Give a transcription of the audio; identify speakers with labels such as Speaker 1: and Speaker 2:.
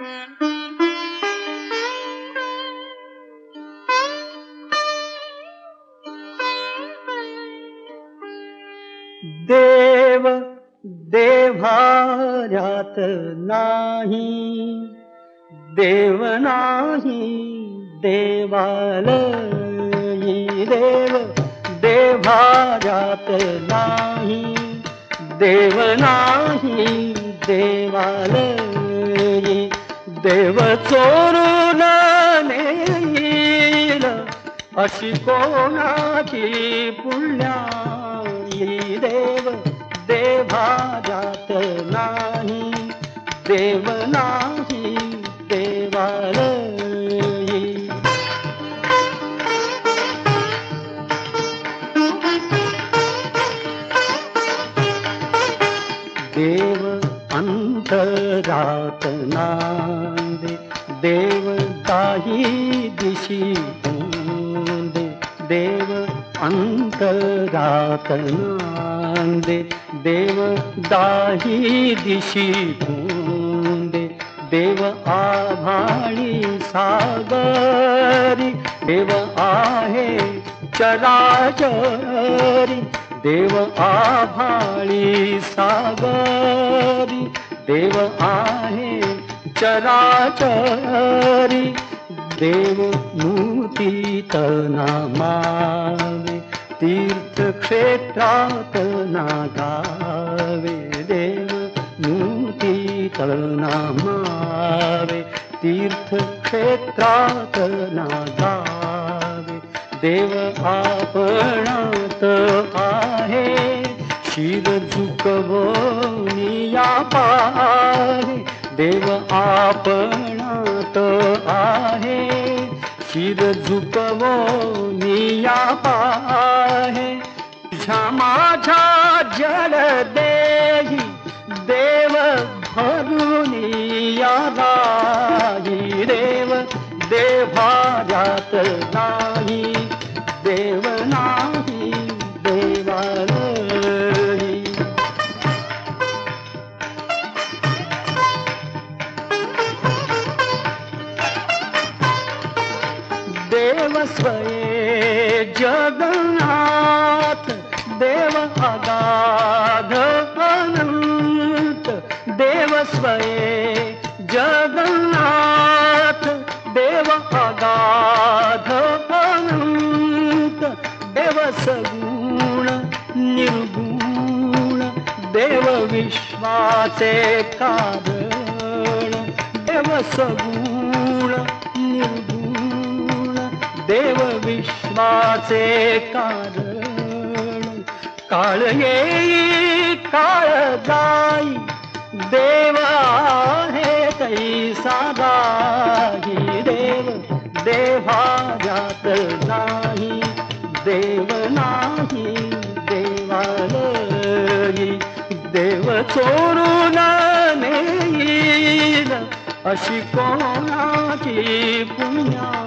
Speaker 1: देव देव्हाऱ्यात नाही, देव नाही देवालयी. देव देव्हाऱ्यात नाही, देव नाही देवालयी. देव चोरून नेईल अशी कोणाची पुण्याई. देव देव्हाऱ्यात नाही, देव नाही देवालयी. देव अंतरात नांदे, देव दाही दिशी तोंडे. देव अंतरात नांदे, देव दाही दिशी तोंडे. देव आभाळी सागरी, देव आहे चराचरी. देव आभाळी सागरी, देव आहे चराचरी. देव मूर्तीत नामावे, तीर्थक्षेत्रात नागावे. देव मूर्तीत नामावे, तीर्थक्षेत्रात नागावे. देव आपणात आहे, शिर झुकवूनी या पाहे. देव आपणात आहे, शिर झुकवूनी या पाहे. तुझ्या माझ्या जलदेही देव भरुनी या राही. देव देव्हाऱ्यात नाही, देव नाही देवालयी. देव स्वये जगन्नाथ, देव अगाध अनंत. देव स्वये जगन्नाथ, देव अगाध अनंत. देव सगुण निर्गुण, देव विश्वाचे कारण. देव सगुण निर्गुण, देव विश्वाचे कारण. काळ येई काळ जाई, देव आहे तैसा दाही. देव देव्हाऱ्यात नाही, देव नाही देवालयी. देव चोरून नेईल अशी कोणाची पुण्या.